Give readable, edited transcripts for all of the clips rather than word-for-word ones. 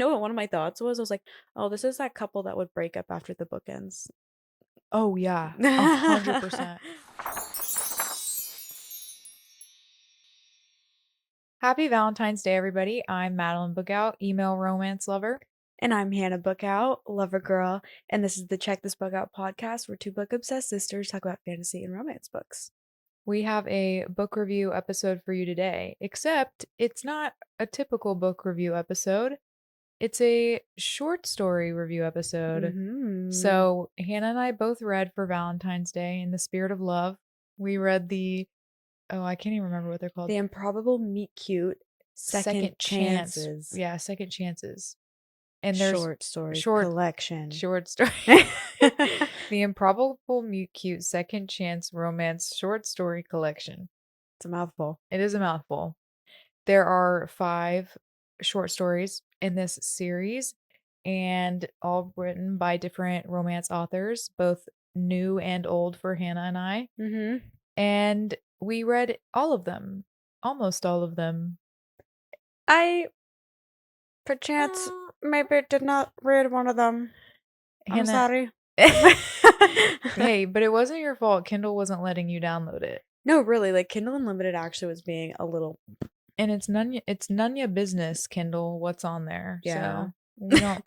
know what one of my thoughts was? I was like, oh, this is that couple that would break up after the book ends. Oh yeah, 100%. Happy Valentine's Day, everybody. I'm Madeline Bookout, email romance lover. And I'm Hannah Bookout, lover girl, and this is the Check This Book Out podcast where two book obsessed sisters talk about fantasy and romance books. We have a book review episode for you today, except it's not a typical book review episode. It's a short story review episode. Mm-hmm. So, Hannah and I both read for Valentine's Day in the spirit of love. We read I can't even remember what they're called. The Improbable Meet Cute, Second Chance. Chances. Yeah, Second Chances. And there's short story short collection. Short story. The Improbable Meet Cute Second Chance Romance Short Story Collection. It's a mouthful. It is a mouthful. There are 5 short stories in this series, and all written by different romance authors, both new and old for Hannah and I. Mm-hmm. And we read all of them, almost all of them. I, perchance, maybe did not read one of them. I'm sorry. Hey, but it wasn't your fault. Kindle wasn't letting you download it. No, really, like Kindle Unlimited actually was being a little. And it's none your business, Kindle, what's on there. Yeah. So we don't.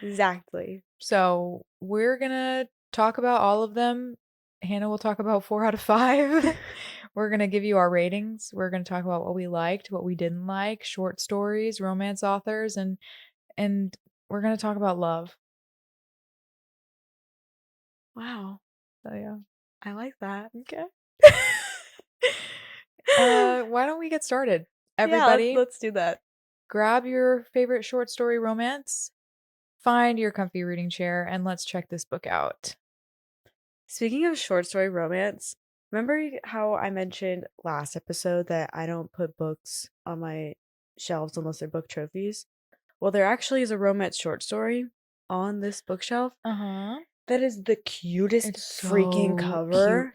Exactly. So we're gonna talk about all of them. Hannah will talk about 4 out of 5. We're gonna give you our ratings. We're gonna talk about what we liked, what we didn't like, short stories, romance authors, and we're gonna talk about love. Wow. So yeah. I like that. Okay. Why don't we get started? Everybody, Yeah, let's do that. grab your favorite short story romance, find your comfy reading chair, and let's check this book out. Speaking of short story romance, remember how I mentioned last episode that I don't put books on my shelves unless they're book trophies? Well, there actually is a romance short story on this bookshelf. Uh-huh. That is the cutest It's freaking so cover.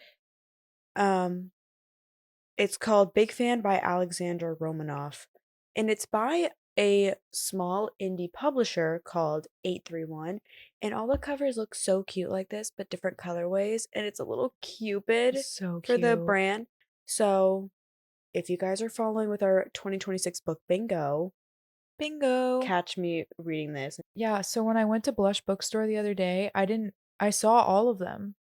It's called Big Fan by Alexandra Romanoff, and it's by a small indie publisher called 831, and all the covers look so cute like this, but different colorways, and it's a little cupid So for the cute. brand. So, if you guys are following with our 2026 book bingo, catch me reading this. Yeah, so when I went to Blush Bookstore the other day, I saw all of them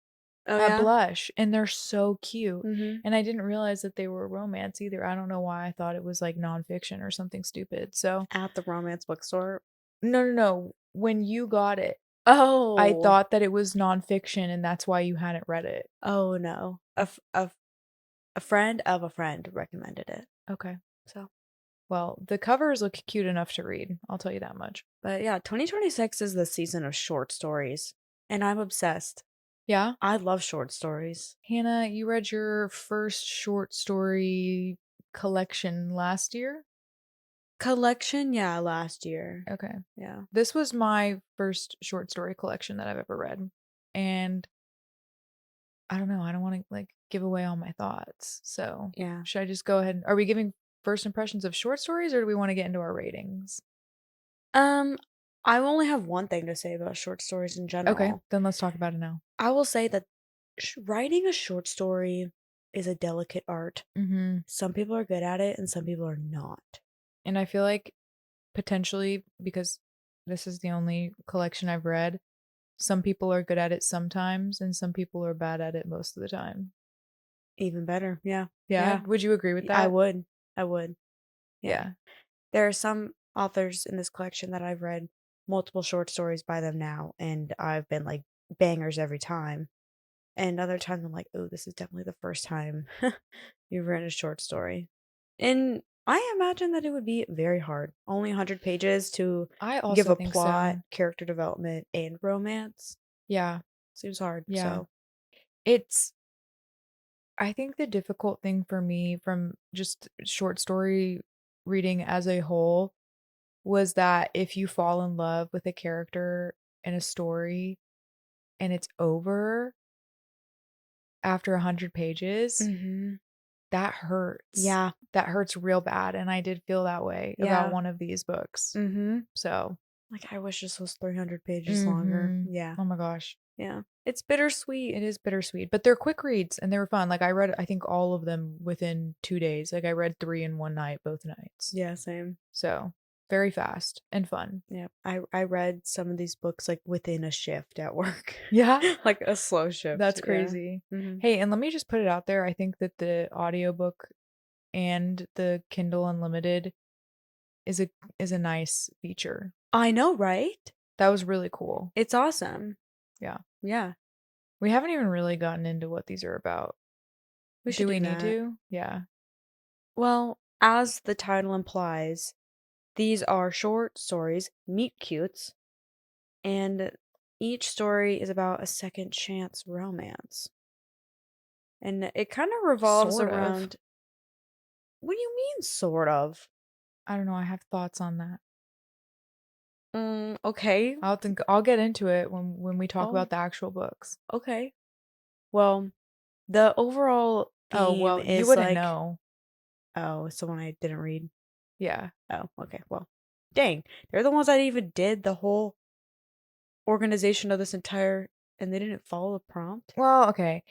Oh at yeah? Blush, and they're so cute. Mm-hmm. And I didn't realize that they were romance either. I don't know why I thought it was like nonfiction or something stupid. So At the romance bookstore. no. When you got it, Oh. I thought that it was nonfiction, and that's why you hadn't read it. Oh no. A friend of a friend recommended it. Okay. So, Well, the covers look cute enough to read. I'll tell you that much. but yeah, 2026 is the season of short stories, and I'm obsessed. Yeah? I love short stories. Hannah, you read your first short story collection last year? Collection, yeah, last year. Okay. Yeah. This was my first short story collection that I've ever read. And I don't know, I don't want to like give away all my thoughts. So, Yeah. should I just go ahead? Are we giving first impressions of short stories, or do we want to get into our ratings? I only have one thing to say about short stories in general. Okay, then let's talk about it now. I will say that writing a short story is a delicate art. Mm-hmm. Some people are good at it and some people are not. And I feel like potentially, because this is the only collection I've read, some people are good at it sometimes, and some people are bad at it most of the time. Even better. Yeah. Yeah. Would you agree with that? I would. Yeah. There are some authors in this collection that I've read multiple short stories by them now, and I've been like bangers every time. And other times I'm like, oh, this is definitely the first time you've written a short story. And I imagine that it would be very hard. Only 100 pages to I also give a think plot, so. character development, and romance. Yeah. Seems hard. Yeah. So. I think the difficult thing for me from just short story reading as a whole was that if you fall in love with a character in a story and it's over after 100 pages, Mm-hmm. that hurts. Yeah. That hurts real bad, and I did feel that way about Yeah. one of these books. Mhm. So, Like, I wish this was 300 pages longer. Yeah. oh my gosh. Yeah. It's bittersweet. It is bittersweet, but they're quick reads and they were fun. Like I read, I think all of them within 2 days. Like I read 3 in one night, both nights. Yeah, same. So very fast and fun. Yeah. I read some of these books like within a shift at work. Yeah. Like a slow shift. That's Yeah. crazy. Mhm. Hey, and let me just put it out there. I think that the audiobook and the Kindle Unlimited is a nice feature. I know, right? That was really cool. It's awesome. Yeah. Yeah. We haven't even really gotten into what these are about. We should Do we do need that. to? Yeah. Well, as the title implies, these are short stories, meet cutes, and each story is about a second chance romance. And it kind of revolves Sort of. around. What do you mean, sort of? I don't know. I have thoughts on that. Okay. I'll get into it when we talk Oh, about the actual books. okay. Well, the overall Oh, theme well, you is wouldn't like, know. oh, it's the one I didn't read. Yeah. Oh, okay. Well, dang. They're the ones that even did the whole organization of this entire, and they didn't follow the prompt. Well, okay.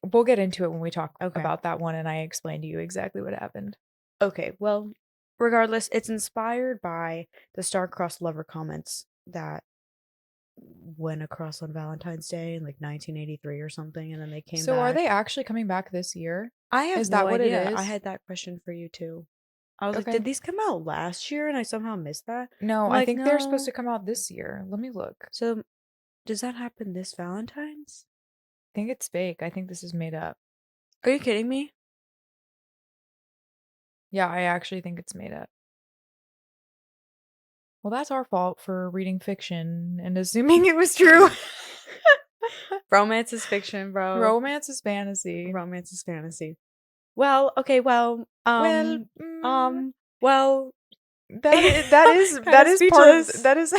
We'll get into it when we talk Okay. about that one and I explain to you exactly what happened. Okay, well, regardless, it's inspired by the star-crossed lover comments that went across on Valentine's Day in like 1983 or something, and then they came So are back. they actually coming back this year? I have Is no that what it idea. I is? had that question for you too. I was like, Okay. did these come out last year and I somehow missed that? No, I'm I like, think they're supposed no. to come out this year. Let me look. So, does that happen this Valentine's? I think it's fake. I think this is made up. Are you kidding me? Yeah, I actually think it's made up. Well, that's our fault for reading fiction and assuming it was true. Romance is fiction, bro. Romance is fantasy. Romance is fantasy. Well, okay, well, Well, well, that is part of that is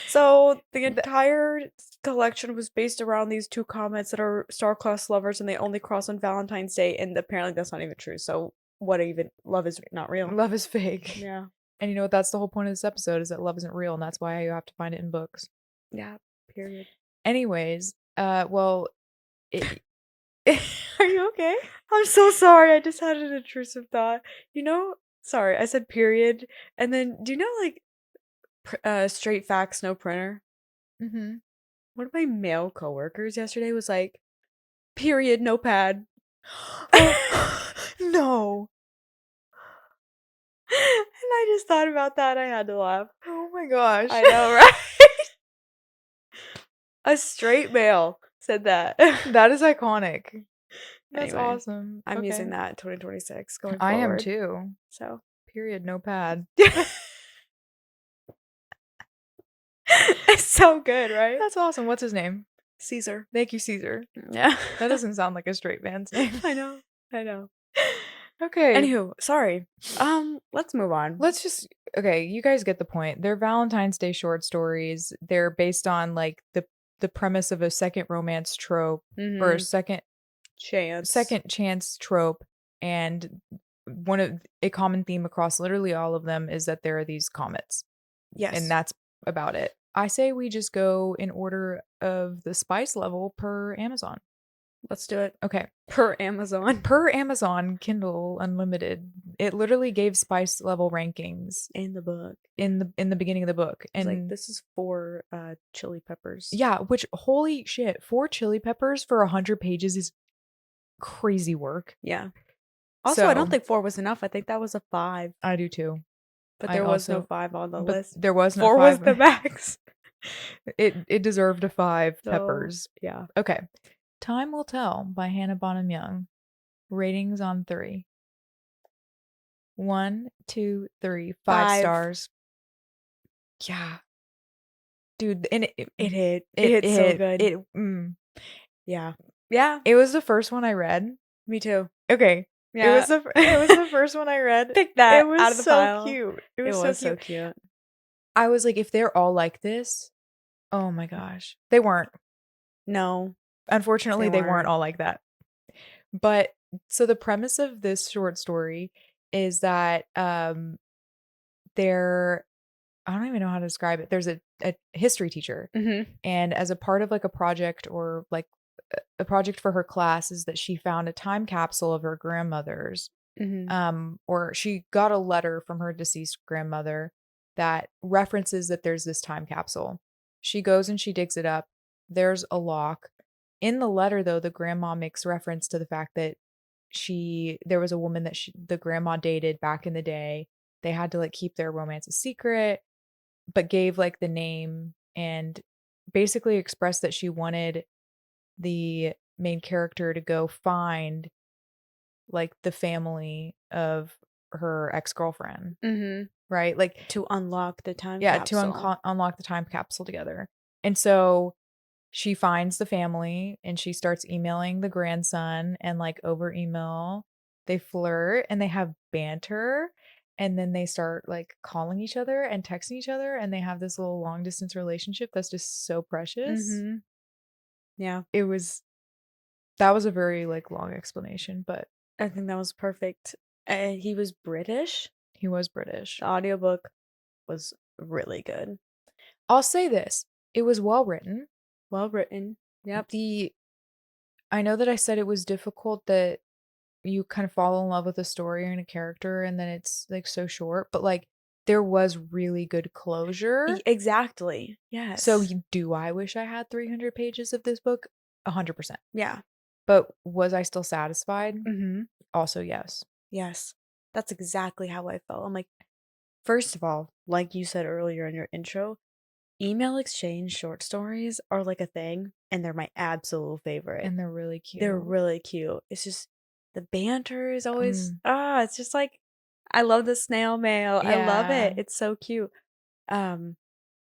So the entire collection was based around these two comets that are star-crossed lovers, and they only cross on Valentine's Day, and apparently that's not even true. So what even? Love is not real. love is fake. Yeah. And you know what? That's the whole point of this episode is that love isn't real, and that's why you have to find it in books. Yeah. Period. Anyways, well, are you okay? I'm so sorry. I just had an intrusive thought. Sorry, I said period, and then do you know like straight facts, no printer? Mm-hmm. One of my male coworkers yesterday was like, period, no pad. No. And I just thought about that. I had to laugh. Oh my gosh. I know, right? A straight male said that. That is iconic. That's Anyway, awesome. I'm using that in 2026 going I forward. am too. So, Period, no pad. it's so good, right? That's awesome. What's his name? Caesar. Thank you, Caesar. Yeah. That doesn't sound like a straight man's name. I know. Okay. Anywho, sorry. Let's move on. Okay, you guys get the point. They're Valentine's Day short stories. They're based on like the premise of a second romance trope or a second chance trope, and one of a common theme across literally all of them is that there are these comets. Yes. And that's about it. I say we just go in order of the spice level per Amazon. Let's do it. Okay. Per Amazon. Per Amazon Kindle Unlimited. It literally gave spice level rankings in the book. In the beginning of the book. And And like this is 4 chili peppers. Yeah, which holy shit, 4 chili peppers for 100 pages is crazy work. Yeah. Also, I don't think 4 was enough. I think that was a 5. I do too. But there was no 5 on the list. There was no 4 5. was the max. It deserved a 5 So, peppers. Yeah. Okay. Time Will Tell by Hannah Bonam-Young. Ratings on 3. 1, 2, 3, 5 5. stars. Yeah. Dude, and it hit. It hit so good. Yeah. Yeah. It was the first one I read. Me too. Okay. Yeah. It was the first one I read. Pick that it was out of the so pile. Cute. It was so cute. I was like, if they're all like this, oh my gosh. They weren't. No. Unfortunately, they weren't all like that. But So the premise of this short story is that, there I don't even know how to describe it. There's a history teacher, Mhm. and as a part of, like, a project or, like, a project for her class is that she found a time capsule of her grandmother's, Mhm. or she got a letter from her deceased grandmother that references that there's this time capsule. She goes and she digs it up. There's a lock. In the letter, though, the grandma makes reference to the fact that there was a woman that the grandma dated back in the day. They had to like keep their romance a secret, but gave like the name and basically expressed that she wanted the main character to go find like the family of her ex-girlfriend, Mhm. right? Like, To unlock the time yeah, to capsule. unlock the time capsule together. And so she finds the family and she starts emailing the grandson and like over email, they flirt and they have banter and then they start like calling each other and texting each other and they have this little long distance relationship that's just so precious. Mhm. Yeah. It was that was a very like long explanation, but I think that was perfect. He was British. he was British. The audiobook was really good. I'll say this, it was well written. Well written. Yep. The I know that I said it was difficult that you kind of fall in love with a story and a character and then it's like so short, but like there was really good closure. Exactly. So Yes. do I wish I had 300 pages of this book? 100%. Yeah. But was I still satisfied? Mhm. Also, yes. Yes. That's exactly how I felt. I'm like, first of all, like you said earlier in your intro, email exchange short stories are like a thing, and they're my absolute favorite. And they're really They're cute. really cute. It's just the banter is always Mm, it's just like I love the snail mail. I love it. yeah. It's so cute. Um,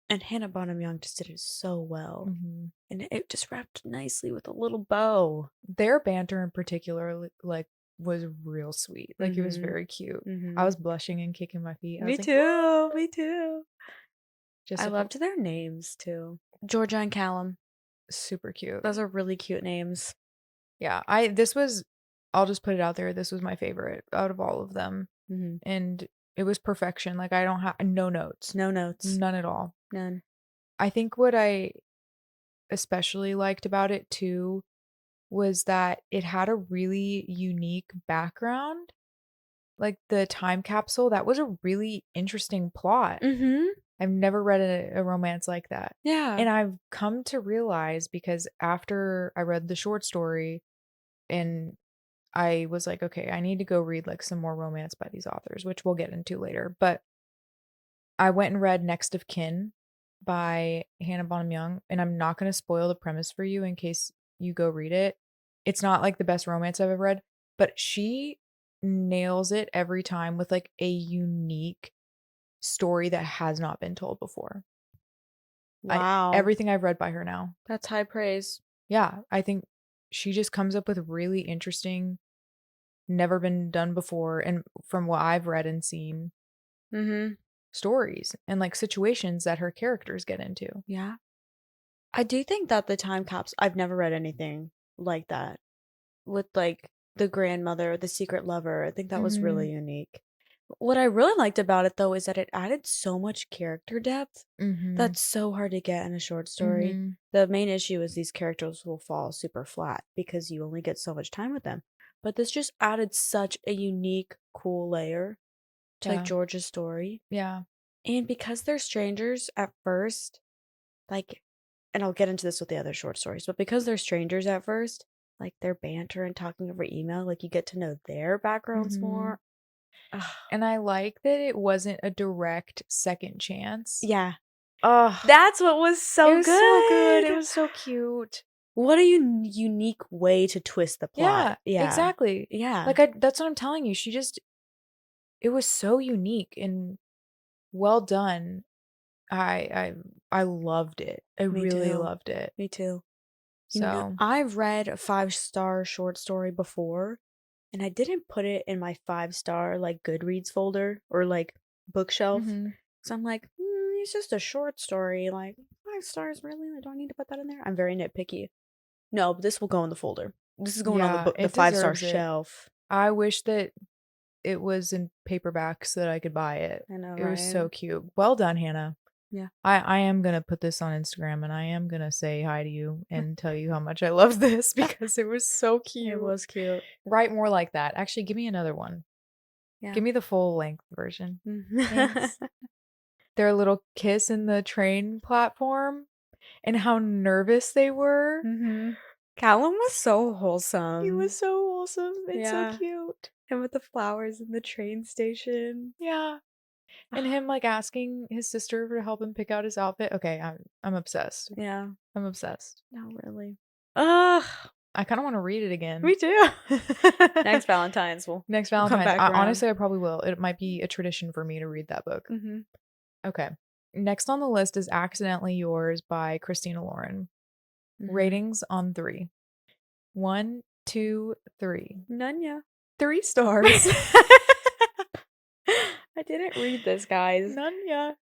and Hannah Bonam-Young just did it so well. Mhm. And it just wrapped nicely with a little bow. Their banter in particular, like, was real sweet. Like, it was Mhm. very cute. I Mhm. was blushing and kicking my feet. I Me was like, too. "Woo!" Me too. Just I a fu loved their names too. Georgia and Callum. super cute. Those are really cute names. Yeah, I this was I'll just put it out there, this was my favorite out of all of them, Mhm. and it was perfection, like, I don't have no notes. No notes. None at all. None. I think what I especially liked about it too was that it had a really unique background, like, the time capsule, that was a really interesting plot. Mhm. I've never read a romance like that, Yeah. and I've come to realize because after I read the short story and I was like, "Okay, I need to go read, like, some more romance by these authors," which we'll get into later, but I went and read Next of Kin by Hannah Bonam-Young, and I'm not gonna spoil the premise for you in case you go read it. It's not, like, the best romance I've ever read, but she nails it every time with, like, a unique story that has not been told before. I Wow. everything I've read by her now. That's high praise. Yeah, I think she just comes up with really interesting, never been done before, and from what I've read and seen, Mhm. stories and, like, situations that her characters get into. Yeah. I do think that the time caps I've never read anything like that with, like, the grandmother, the secret lover. I think that was Mhm, really unique. What I really liked about it, though, is that it added so much character depth mhm, that's so hard to get in a short story. mhm. The main issue is these characters will fall super flat because you only get so much time with them. But this just added such a unique, cool layer to, like, Yeah, George's story. yeah, And because they're strangers at first, like, and I'll get into this with the other short stories, but because they're strangers at first, like, their banter and talking over email, like, you get to know their backgrounds mhm. more. Ugh. And I like that it wasn't a direct second chance. Yeah. Ugh, That's what was it so was so good, good. it was so cute. What a unique way to twist the plot. Yeah, Yeah. exactly. Yeah. Like, I that's what I'm telling you, she just it was so unique and well done. I I loved it. I Me really too. loved it. Me too. So I've read a five-star short story before, and I didn't put it in my five-star, like, Goodreads folder or, like, bookshelf. mhm. So I'm like, it's just a short story. Like, 5 stars, really? I don't need to put that in there. I'm very nitpicky. No, but this will go in the folder. This is going on Yeah, the it 5-star deserves it. shelf. I wish that it was in paperback so that I could buy it. I know, It was right? so cute. Well done, Hannah. Yeah. I am gonna put this on Instagram and I am gonna say hi to you and tell you how much I love this because it was so It cute. was cute. Write more like that. Actually, give me another one. Yeah. Give me the full length version. Thanks. Mhm. Their little kiss in the train platform and how nervous they were. Callum was so He was wholesome. so wholesome and so Yeah. cute. Him with the flowers in the train station. Yeah. And him like asking his sister to help him pick out his outfit. Okay, I'm obsessed. Yeah. I'm obsessed. No, really. Ugh. I kind of want to read it again. Me too. Next Valentine's, Next we'll come Valentine's. back around. Honestly, I probably will. It might be a tradition for me to read that book. Mm-hmm. Okay. Next on the list is Accidentally Yours by Christina Lauren. Ratings on 3. 1, 2, 3. Nunya. 3 stars. I didn't read this, guys. Nunya.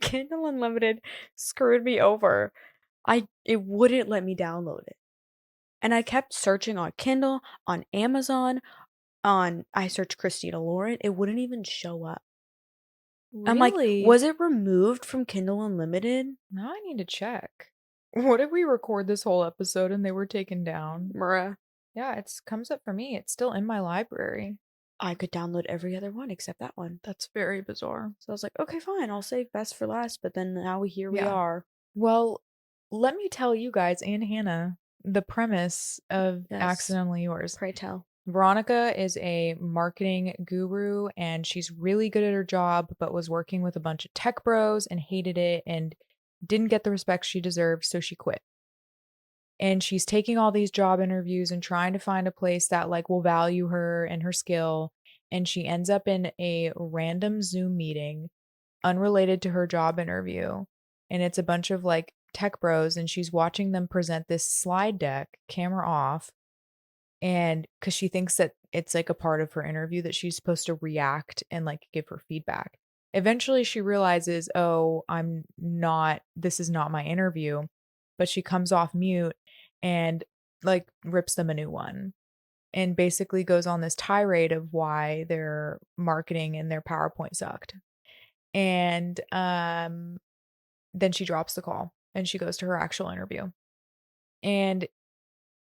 Kindle Unlimited screwed me over. It wouldn't let me download it. And I kept searching on Kindle, on Amazon, I searched Christina Lauren, it wouldn't even show up. I'm like, Really? was it removed from Kindle Unlimited? Now I need to check. What if we record this whole episode and they were taken down? Bruh. Yeah, it comes up for me. It's still in my library. I could download every other one except that one. That's very bizarre. So I was like, okay, fine, I'll save best for last. But then now here we Yeah. are. Well, let me tell you guys and Hannah the premise of Yes. Accidentally Yours. Pray tell. Veronica is a marketing guru and she's really good at her job, but was working with a bunch of tech bros and hated it and didn't get the respect she deserved, so she quit. And she's taking all these job interviews and trying to find a place that like will value her and her skill. And she ends up in a random Zoom meeting unrelated to her job interview. And it's a bunch of like tech bros and she's watching them present this slide deck, camera off. And because she thinks that it's like a part of her interview that she's supposed to react and like give her feedback. Eventually she realizes, oh, this is not my interview. But she comes off mute and like rips them a new one and basically goes on this tirade of why their marketing and their PowerPoint sucked. And then she drops the call and she goes to her actual interview. And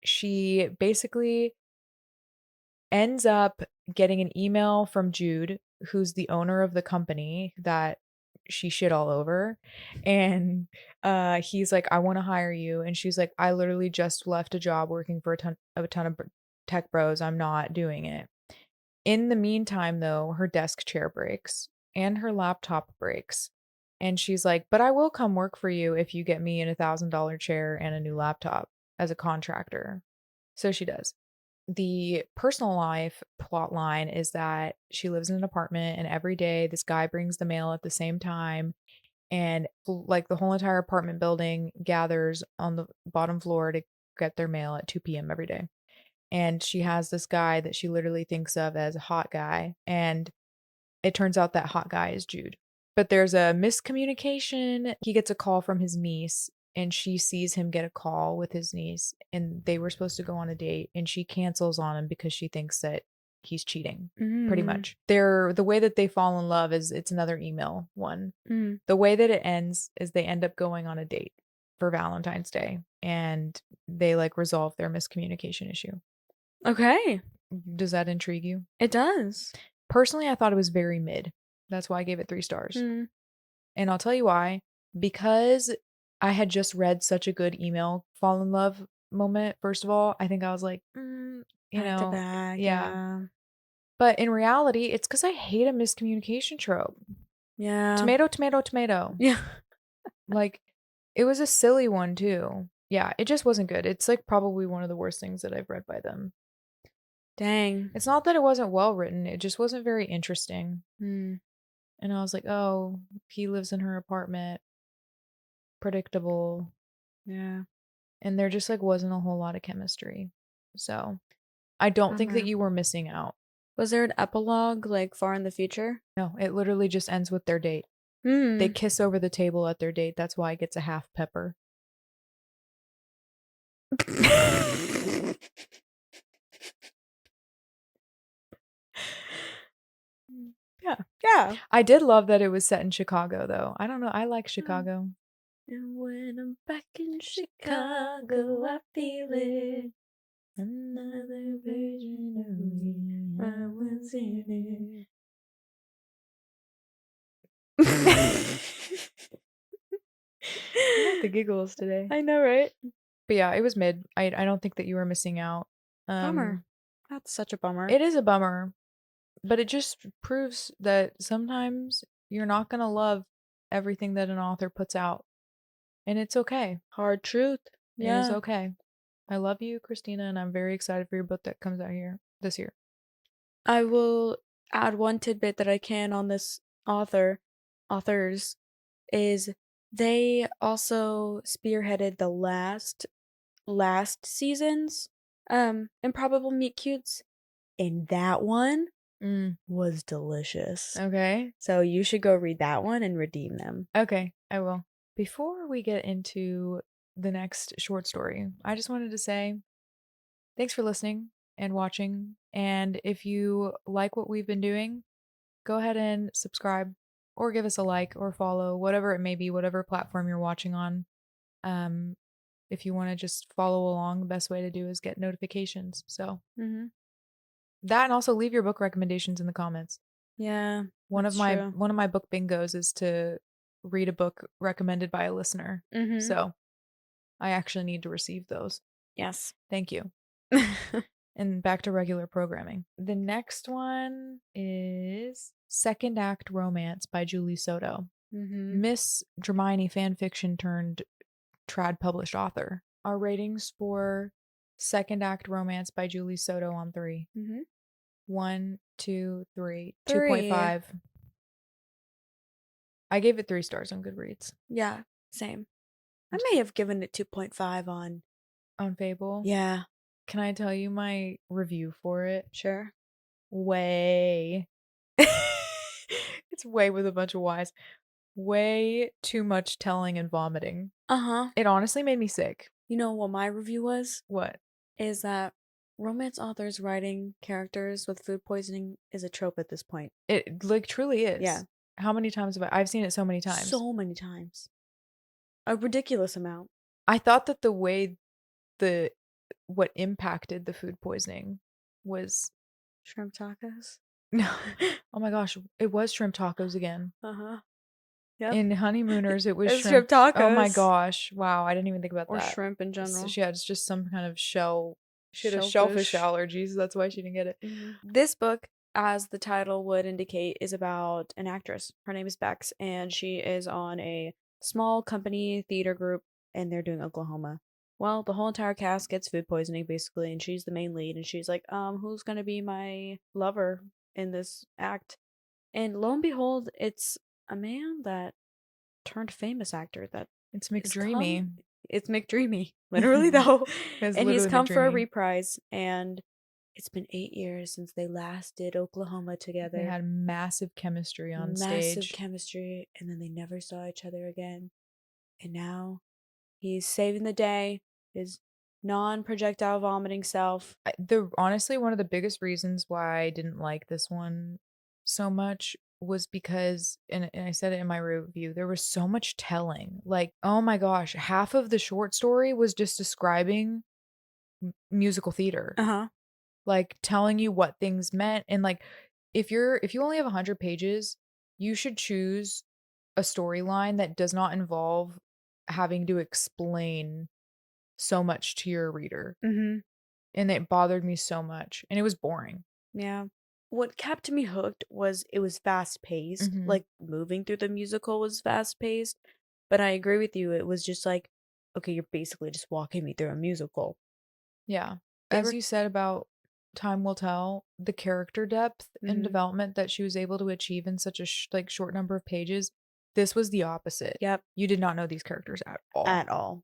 she basically ends up getting an email from Jude, who's the owner of the company that she shit all over. And he's like, I want to hire you. And she's like, I literally just left a job working for a ton of tech bros. I'm not doing it. In the meantime, though, her desk chair breaks and her laptop breaks. And she's like, but I will come work for you if you get me in $1,000 chair and a new laptop as a contractor. So she does. The personal life plot line is that she lives in an apartment and every day this guy brings the mail at the same time. And like the whole entire apartment building gathers on the bottom floor to get their mail at 2 p.m. every day. And she has this guy that she literally thinks of as a hot guy. And it turns out that hot guy is Jude. But there's a miscommunication. He gets a call from his niece and she sees him get a call with his niece and they were supposed to go on a date and she cancels on him because she thinks that he's cheating pretty much. The way that they fall in love is it's another email one. The way that it ends is they end up going on a date for Valentine's Day and they like resolve their miscommunication issue. Okay. Does that intrigue you? It does. Personally, I thought it was very mid. That's why I gave it 3 stars. And I'll tell you why. Because I had just read such a good email fall in love moment. First of all, I think I was like, Back to back, yeah. But in reality, it's because I hate a miscommunication trope. Yeah. Tomato, tomato, tomato. Yeah. Like, it was a silly one too. Yeah, it just wasn't good. It's like probably one of the worst things that I've read by them. Dang. It's not that it wasn't well written. It just wasn't very interesting. Mm. And I was like, oh, he lives in her apartment. Predictable. Yeah. And there just like wasn't a whole lot of chemistry. So I don't think that you were missing out. Was there an epilogue like far in the future? No, it literally just ends with their date. They kiss over the table at their date. That's why it gets a half pepper. Yeah. Yeah. I did love that it was set in Chicago, though. I don't know, I like Mm. Chicago. And when I'm back in Chicago, I feel it. Another version of me, I was in it. I got the giggles today. I know, right? But yeah, it was mid. I don't think that you were missing out. Bummer. That's such a bummer. It is a bummer, but it just proves that sometimes you're not gonna love everything that an author puts out, and it's okay. Hard truth. It is Yeah. okay. I love you, Christina, and I'm very excited for your book that comes out here this year. I will add one tidbit that I can on this authors, is they also spearheaded the last season's Improbable Meet Cutes, and that one Mm, was delicious. okay. So you should go read that one and redeem them. Okay, I will. Before we get into the next short story, I just wanted to say thanks for listening and watching. And if you like what we've been doing, go ahead and subscribe or give us a like or follow, whatever it may be, whatever platform you're watching on. Um, if you want to just follow along, the best way to do is get notifications. So Mm-hmm. that, and also leave your book recommendations in the comments. Yeah, One of that's my true. one of my book bingos is to read a book recommended by a listener. Mm-hmm. So I actually need to receive those. Yes. Thank you. And back to regular programming. The next one is Second Act Romance by Julie Soto. Mm-hmm. Miss Hermione fanfiction turned trad published author. Our ratings for Second Act Romance by Julie Soto on 3. Mm-hmm. 1, 2, 3, 3. 2.5. I gave it 3 stars on Goodreads. Yeah, same. I may have given it 2.5 on. On Fable. Yeah, Can I tell you my review for it? sure. Way. It's way with a bunch of Y's. Way too much telling and vomiting. Uh-huh. It honestly made me sick. You know what my review was? What? Is that romance authors writing characters with food poisoning is a trope at this point. It like truly is. Yeah. How many times have I've seen it so many times. So many times. A ridiculous amount. I thought that the way the what impacted the food poisoning was Shrimp tacos? no. Oh my gosh, it was shrimp tacos again. Uh-huh. Yep. In Honeymooners, it was It's shrimp. shrimp tacos. Oh my gosh. Wow, I didn't even think about Or that. shrimp in So general. she had just some kind of shell. She had a Shellfish. shellfish allergies. That's why she didn't get it. This book, as the title would indicate, is about an actress. Her name is Bex, and she is on a small company theater group, and they're doing Oklahoma. Well, the whole entire cast gets food poisoning, basically, and she's the main lead, and she's like, who's gonna be my lover in this act? And lo and behold, it's a man that turned famous actor that It's is McDreamy. It's McDreamy, literally though. It's And he's literally come for a McDreamy. reprise, and it's been 8 years since they last did Oklahoma together. They had massive chemistry on Massive stage. chemistry, and then they never saw each other again. And now he's saving the day, his non-projectile vomiting self. Honestly, one of the biggest reasons why I didn't like this one so much was because, and I said it in my review, there was so much telling. Like, oh my gosh, half of the short story was just describing musical theater, Uh-huh. like telling you what things meant. And like, if you only have 100 pages, you should choose a storyline that does not involve having to explain so much to your reader. Mm-hmm. And it bothered me so much, and it was boring. Yeah. What kept me hooked was it was fast paced. Mhm. Like moving through the musical was fast paced. But I agree with you. It was just like, okay, you're basically just walking me through a musical. Yeah. They As were you said about Time Will Tell, the character depth and Mhm. development that she was able to achieve in such a short number of pages, this was the opposite. Yep. You did not know these characters at all. At all.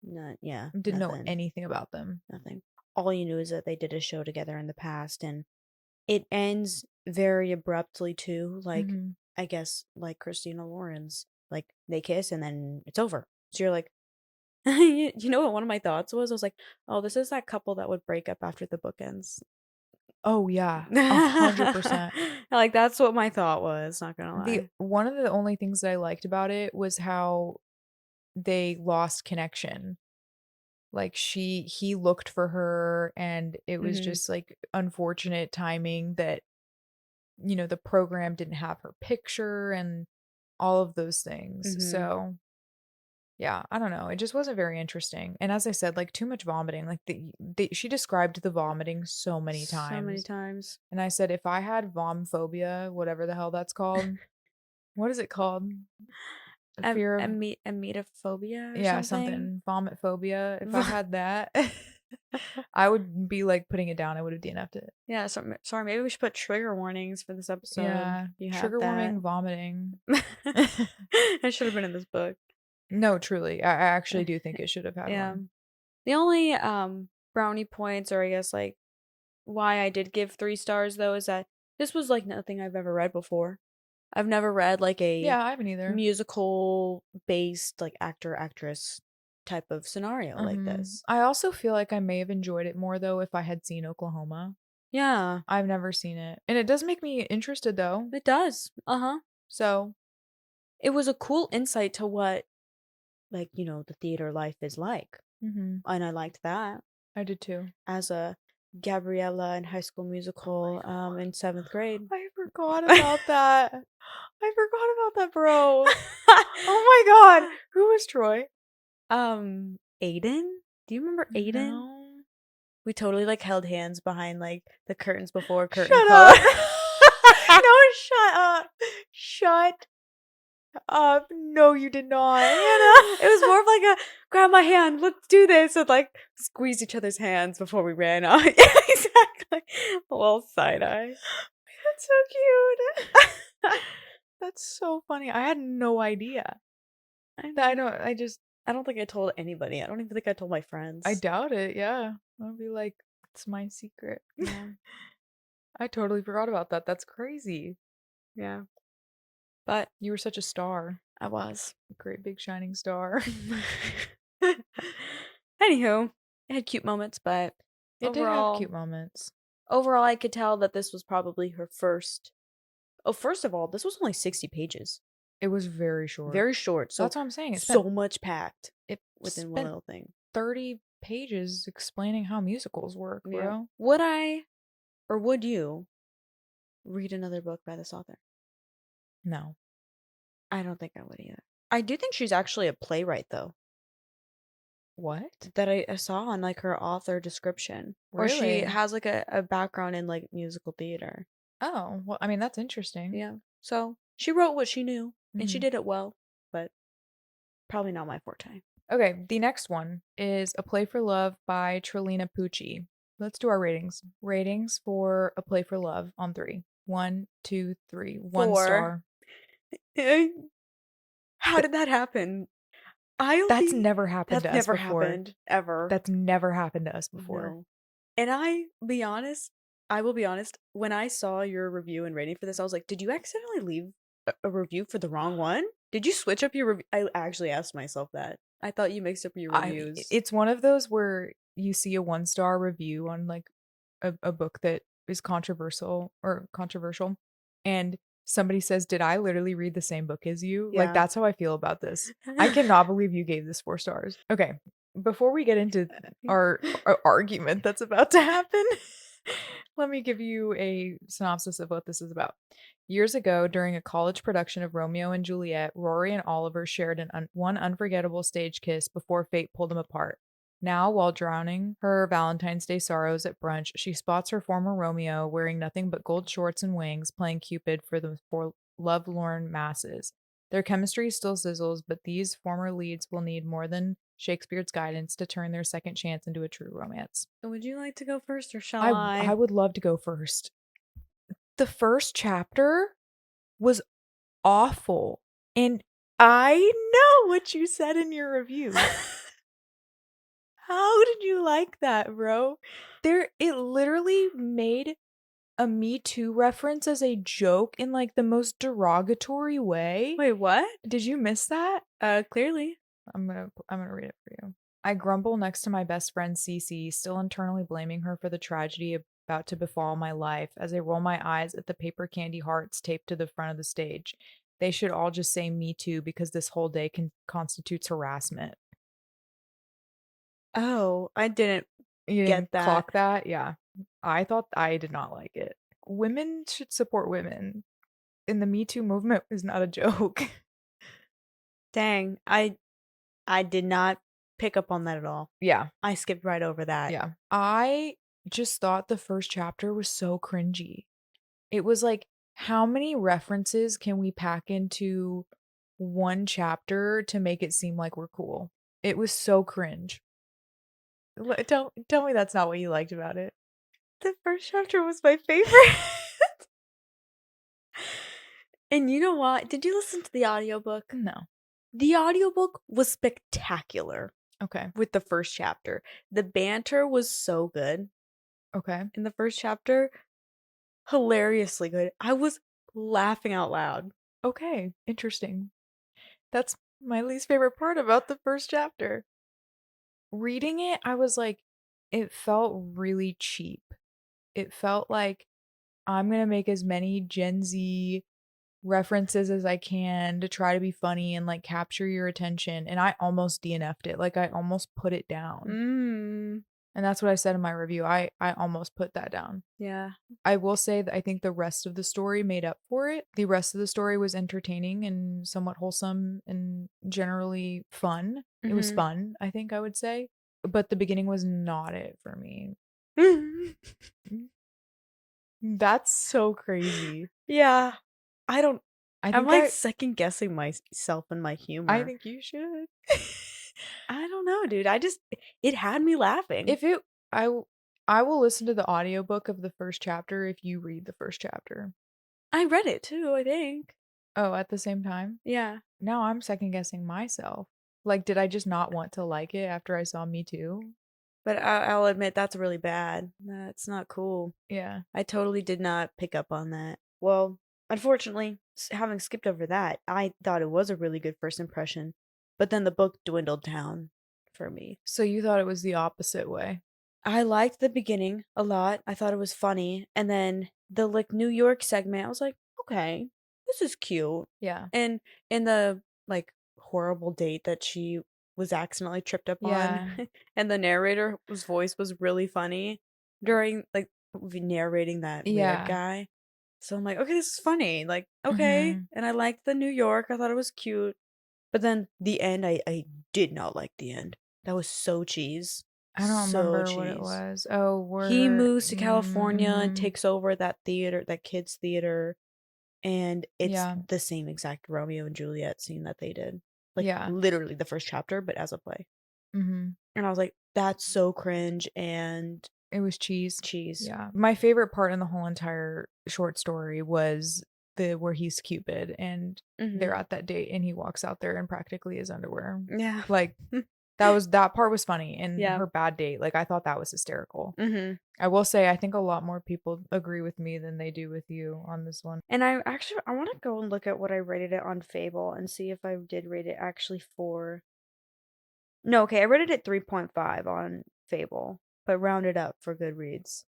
Not yeah. Didn't know Nothing. anything about them. Nothing. All you knew is that they did a show together in the past, and it ends very abruptly too. Like Mhm. I guess like Christina Lauren's. Like they kiss and then it's over. So you're like you know what one of my thoughts was? I was like, oh, this is that couple that would break up after the book ends. Oh, yeah. 100%. Like, that's what my thought was, not gonna The lie. one of the only things that I liked about it was how they lost connection. Like, he looked for her, and it was Mhm, just, like, unfortunate timing that, the program didn't have her picture and all of those things. mhm. So, yeah, I don't know. It just wasn't very interesting. And as I said, like, too much vomiting. Like, she described the vomiting so many So many times. times. And I said, if I had vomphobia, whatever the hell that's called, what is it called? A fear of, Emetophobia or yeah, something? something, vomit phobia. If I had that, I would be like putting it down. I would have DNF'd it. Yeah, sorry, maybe we should put trigger warnings for this episode. Yeah. You have Trigger that. warning, vomiting. It should have been in this book. No, truly. I actually do think it should have had Yeah. one. The only brownie points, or I guess like why I did give 3 stars though, is that this was like nothing I've ever read before. I've never read like a Yeah, I haven't either. musical based like actor actress type of scenario like this. I also feel like I may have enjoyed it more though if I had seen Oklahoma. Yeah, I've never seen it. And it does make me interested though. it does. Uh-huh. So, It was a cool insight to what like, the theater life is like. mhm. And I liked that I did too. as a Gabriella in High School Oh Musical my god. in 7th grade. I forgot about that. I forgot about that, bro. Oh my god. Who was Troy? Aiden? Do you remember Aiden? No. We totally like held hands behind like the curtains before curtain Shut close. up. No, shut up. Shut up. No, you did not. Hannah. It was more of like a grab my hand, let's do this, and like squeeze each other's hands before we ran out. Yeah, exactly. A little side eye. That's so cute. That's so funny. I had no idea. I don't I just I don't think I told anybody. I don't even think I told my I friends. doubt it. Yeah. I'll be like, it's my secret. Yeah. I totally forgot about that. That's crazy. Yeah. But You were such a star. I was. A great big shining star. Anywho, it had cute moments, but It did have cute moments. overall, I could tell that this was probably her first. Oh, first of all, this was only 60 pages. It was very short. Very short. So That's what I'm saying. so much packed it within one spent little thing. 30 pages explaining how musicals work, Yeah. bro. Would I, or would you, read another book by this author? No. I don't think I would either. I do think she's actually a playwright, though. What? That I saw on like her author description. Or she Really? has like a background in like musical theater. Oh, well, I mean, that's interesting. Yeah. So she wrote what she knew and she Mhm. did it well, but probably not my forte. Okay, the next one is A Play for Love by Trilina Pucci. Let's do our ratings. Ratings for A Play for Love on 3. 1, 2, 3. 1 4. star. How Th- did that happen? I'll that's be never happened That's to us never before. happened ever. That's never happened to us before. No. And I will be honest, when I saw your review and rating for this, I was like, did you accidentally leave a review for the wrong one? Did you switch up your review? I actually asked myself that. I thought you mixed up your reviews. It's one of those where you see a 1-star review on like a book that is controversial, and somebody says, "Did I literally read the same book as you?" Like, Yeah. that's how I feel about this. I cannot believe you gave this 4 stars. Okay, before we get into our argument that's about to happen, let me give you a synopsis of what this is about. Years ago, during a college production of Romeo and Juliet, Rory and Oliver shared one unforgettable stage kiss before fate pulled them apart. Now, while drowning her Valentine's Day sorrows at brunch, she spots her former Romeo wearing nothing but gold shorts and wings, playing Cupid for the lovelorn masses. Their chemistry still sizzles, but these former leads will need more than Shakespeare's guidance to turn their second chance into a true romance. Would you like to go first or shall I would love to go first. The first chapter was awful, and I know what you said in your review. How did you like that, bro? It literally made a Me Too reference as a joke in like the most derogatory way. Wait, what? Did you miss that? Clearly. I'm gonna read it for you. I grumble next to my best friend Cece, still internally blaming her for the tragedy about to befall my life as I roll my eyes at the paper candy hearts taped to the front of the stage. They should all just say me too because this whole day constitutes harassment. Oh, I didn't You get didn't that. clock that? Yeah. I did not like it. Women should support women. And the Me Too movement is not a joke. Dang, I did not pick up on that at all. Yeah. I skipped right over that. Yeah. I just thought the first chapter was so cringy. It was like, how many references can we pack into one chapter to make it seem like we're cool? It was so cringe. Tell me that's not what you liked about it. The first chapter was my favorite. And you know what? Did you listen to the audiobook? No. The audiobook was spectacular Okay. with the first chapter. The banter was so good Okay. in the first chapter. Hilariously good. I was laughing out loud. Okay. Interesting. That's my least favorite part about the first chapter. Reading it, I was like, it felt really cheap. It felt like I'm gonna make as many Gen Z references as I can to try to be funny and like capture your attention. And I almost DNF'd it. Like I almost put it down. Mmm. And that's what I said in my review. I almost put that down. Yeah. I will say that I think the rest of the story made up for it. The rest of the story was entertaining and somewhat wholesome and generally fun. It was Mm-hmm. fun, I think I would say. But the beginning was not it for me. That's so crazy. Yeah. I don't. I I'm think like second guessing myself and my I humor. think you should. I don't know, dude. It had me laughing. If it I w- I will listen to the audiobook of the first chapter if you read the first chapter. I read it too, I think. Oh, at the same time? Yeah. Now I'm second guessing myself. Like, did I just not want to like it after I saw Me Too? But I'll admit that's really bad. That's not cool. Yeah. I totally did not pick up on that. Well, unfortunately, having skipped over that, I thought it was a really good first impression, but then the book dwindled down for me. So you thought it was the opposite way. I liked the beginning a lot. I thought it was funny, and then the like New York segment, I was like, okay, this is cute. Yeah. And in the like horrible date that she was accidentally tripped up on, Yeah. and the narrator's voice was really funny during like narrating that weird Yeah. guy. So I'm like, okay, this is funny. Like, okay. Mhm. And I liked the New York. I thought it was cute. But then the end, I did not like the end. That was so cheese. I don't So remember what it cheese. was. Oh, He we're moves to California and mhm. takes over that theater, that kids' theater, and it's Yeah. the same exact Romeo and Juliet scene that they did. Like Yeah. literally the first chapter, but as a play. Mhm. And I was like, that's so cringe and It was cheese. cheese. Yeah. My favorite part in the whole entire short story was the where he's Cupid and Hmm. they're at that date and he walks out there in practically his underwear. Yeah. Like that part was funny and Yeah. her bad date, like I thought that was hysterical. Hmm. I will say I think a lot more people agree with me than they do with you on this one. And I want to go and look at what I rated it on Fable and see if I did rate it actually for. No, okay, I rated it 3.5 on Fable, but rounded up for Goodreads.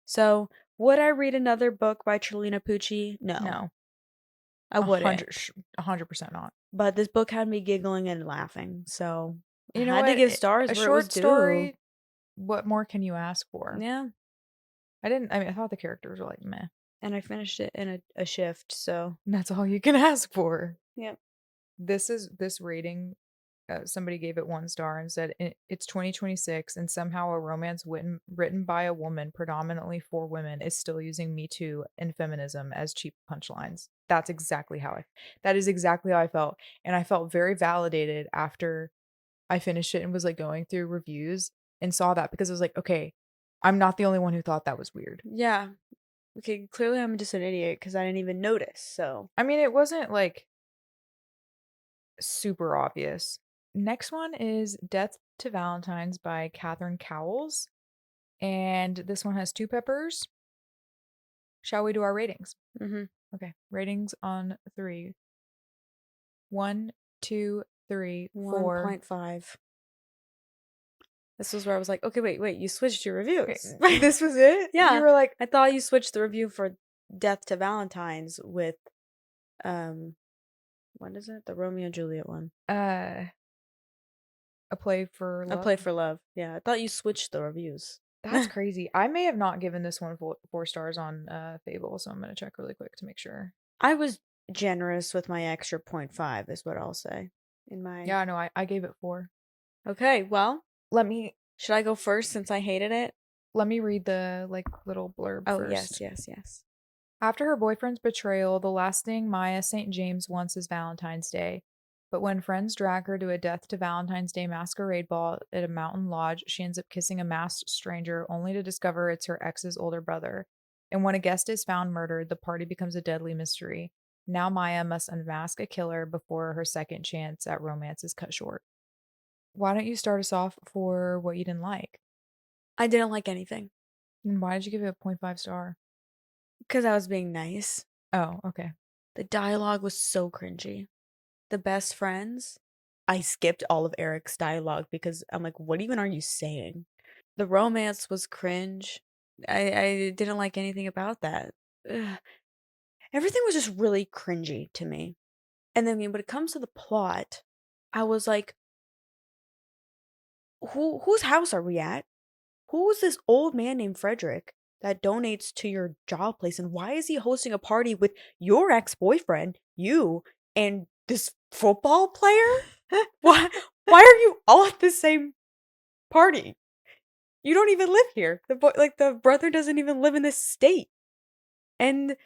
So, would I read another book by Trilina Pucci? No, No. I A wouldn't. hundred 100% not. But this book had me giggling and laughing, so I You know had to what? give stars A where it was short due. story, what more can you ask for? Yeah, I mean, I thought the characters were like meh. and I finished it in a shift, so That's all you can ask for. yep. This rating, somebody gave it 1 star and said it's 2026 and somehow a romance written by a woman predominantly for women is still using Me Too and feminism as cheap punchlines. That is exactly how I felt. And I felt very validated after I finished it and was like going through reviews and saw that because I was like, okay, I'm not the only one who thought that was weird. Yeah. Okay, clearly I'm just an idiot because I didn't even notice, so. I mean, it wasn't like super obvious. Next one is Death to Valentine's by Catherine Cowles. And this one has 2 peppers. Shall we do our ratings? Mm-hmm. Okay. Ratings on 3. 1, 2, 3, 4. 1.5. This was where I was like, okay, wait, you switched your Okay, reviews. this was it? You Yeah, were like, I thought you switched the review for Death to Valentine's with, um, what is it? The Romeo and Juliet one. A Play for A Love? Play for Love. Yeah, I thought you switched the reviews. That's crazy. I may have not given this one 4 stars on, Fable, so I'm gonna check really quick to make sure. I was generous with my extra point 0.5 is what I'll say in my. Yeah, no, I gave it 4. Okay, well, Let me should I go first since I hated it? let me read the, like, little blurb Oh, first. yes. After her boyfriend's betrayal, the last thing Maya St. James wants is Valentine's Day. But when friends drag her to a Death to Valentine's Day masquerade ball at a mountain lodge, she ends up kissing a masked stranger only to discover it's her ex's older brother. And when a guest is found murdered, the party becomes a deadly mystery. Now Maya must unmask a killer before her second chance at romance is cut short. Why don't you start us off for what you didn't like? I didn't like anything And why did you give it a 0.5 star? because I was being nice. Oh, okay. The dialogue was so cringy. The best friends, I skipped all of Eric's dialogue because I'm like, what even are you saying? The romance was cringe. I didn't like anything about that. Ugh. Everything was just really cringy to me. And then when it comes to the plot, I was like, whose house are we at? Who's this old man named Frederick that donates to your job place? And why is he hosting a party with your ex-boyfriend, you, and this football player? Why are you all at the same party? You don't even live here. The brother doesn't even live in this state. And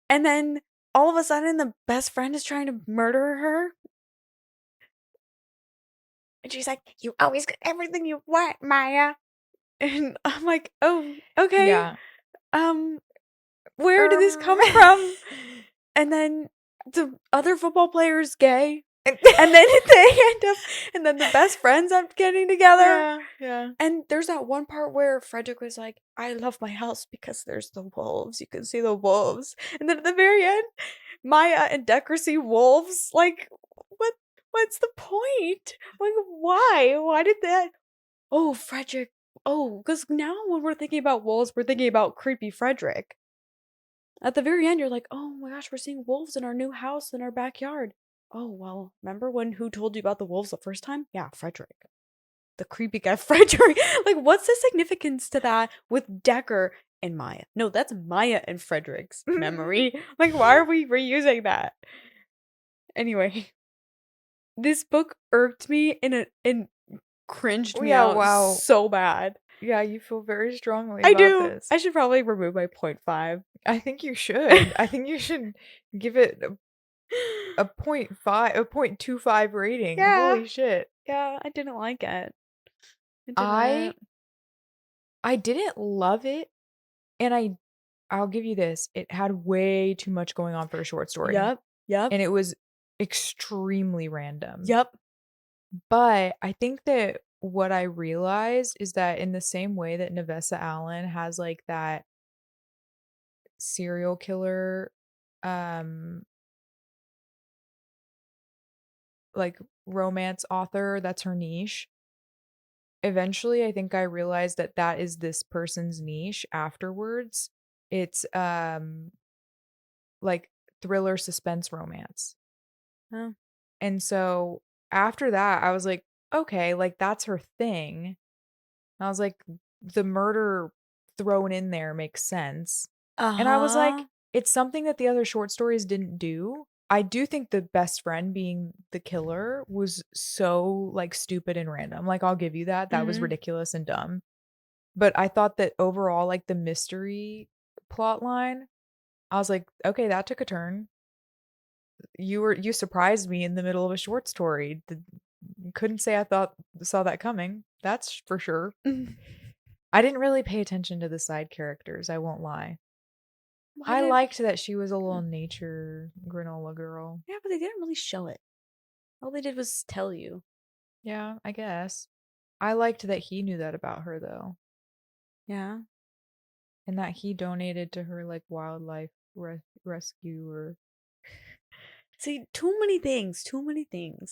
then all of a sudden the best friend is trying to murder her. And she's like, "You always get everything you want, Maya." And I'm like, "Oh, okay. Yeah. Um, where did this come from?" And then the other football player is gay. And then they end up, and then the best friends end up getting together. Yeah. And there's that one part where Frederick was like, "I love my house because there's the wolves. You can see the wolves." And then at the very end, Maya and Decker see wolves. Like, what? What's the point? Like, why? Why did that? Oh, Frederick. Oh, because now when we're thinking about wolves, we're thinking about creepy Frederick. At the very end, you're like, oh my gosh, we're seeing wolves in our new house in our backyard. Oh, well, remember who told you about the wolves the first time? Yeah, Frederick. The creepy guy, Frederick. Like, what's the significance to that with Decker and Maya? No, that's Maya and Frederick's memory. Like, why are we reusing that? Anyway, this book irked me and cringed me Yeah, out wow. so bad. Yeah, you feel very strongly I about do. this. I should probably remove my 0.5. I think you should. I think you should give it a 0.5, a 0.25 rating. Yeah. Holy shit. Yeah, I didn't like it. I didn't love it, and I'll give you this. It had way too much going on for a short story. Yep. And it was extremely random. Yep. But I think that what I realized is that in the same way that Navessa Allen has like that serial killer um like romance author, that's her niche. Eventually I think I realized that that is this person's niche afterwards. It's like thriller suspense romance. Oh. And so after that I was like, okay, like that's her thing. And I was like, the murder thrown in there makes sense. And I was like, Uh-huh. it's something that the other short stories didn't do. I do think the best friend being the killer was so like stupid and random. Like I'll give you that. That was Mhm. ridiculous and dumb. But I thought that overall like the mystery plot line, I was like, okay, that took a turn. You surprised me in the middle of a short story. Couldn't say I thought saw that coming. That's for sure. I didn't really pay attention to the side characters, I won't lie. Why I did liked that she was a little nature granola girl. Yeah, but they didn't really show it. All they did was tell you. Yeah, I guess. I liked that he knew that about her though, Yeah. and that he donated to her like wildlife rescue or See, too many things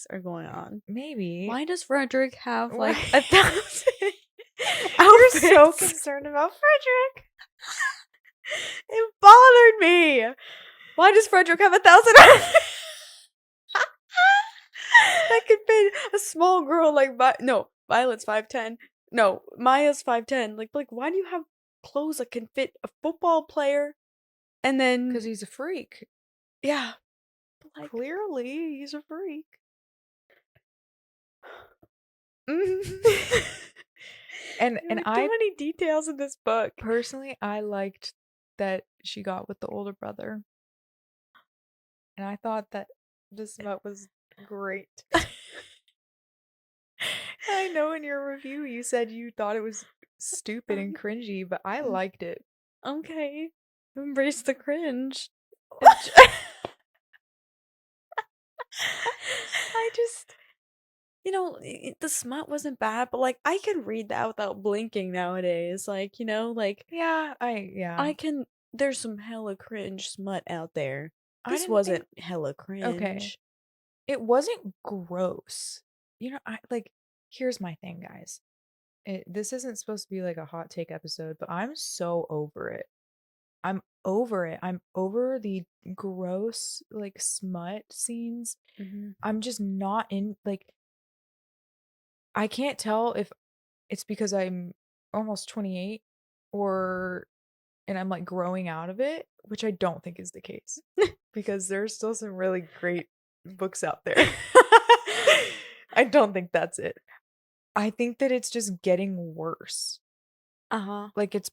are going on. maybe. Why does Frederick have like Why- 1,000? You're so outfits. concerned about Frederick. It bothered me. Why does Frederick have 1,000 outfits? That could fit a small girl like Violet's 5'10". No, Maya's 5'10". Like why do you have clothes that can fit a football player? And then Because he's a freak. yeah, but like Clearly, he's a freak. And there were I too many details in this book. personally, I liked that she got with the older brother. And I thought that this smut was great. I know in your review you said you thought it was stupid and cringy, but I liked it. Okay, embrace the cringe. I just, the smut wasn't bad, but like I can read that without blinking nowadays. Like, like Yeah, I can. There's some hella cringe smut out there. I This didn't think wasn't hella okay. cringe. It wasn't gross. I like here's my thing, guys. This isn't supposed to be like a hot take episode, but I'm so over it. I'm over it. I'm over the gross like smut scenes. Mm-hmm. I'm just not in like I can't tell if it's because I'm almost 28 or and I'm like growing out of it, which I don't think is the case because there's still some really great books out there. I don't think that's it. I think that it's just getting worse. Uh-huh. Like it's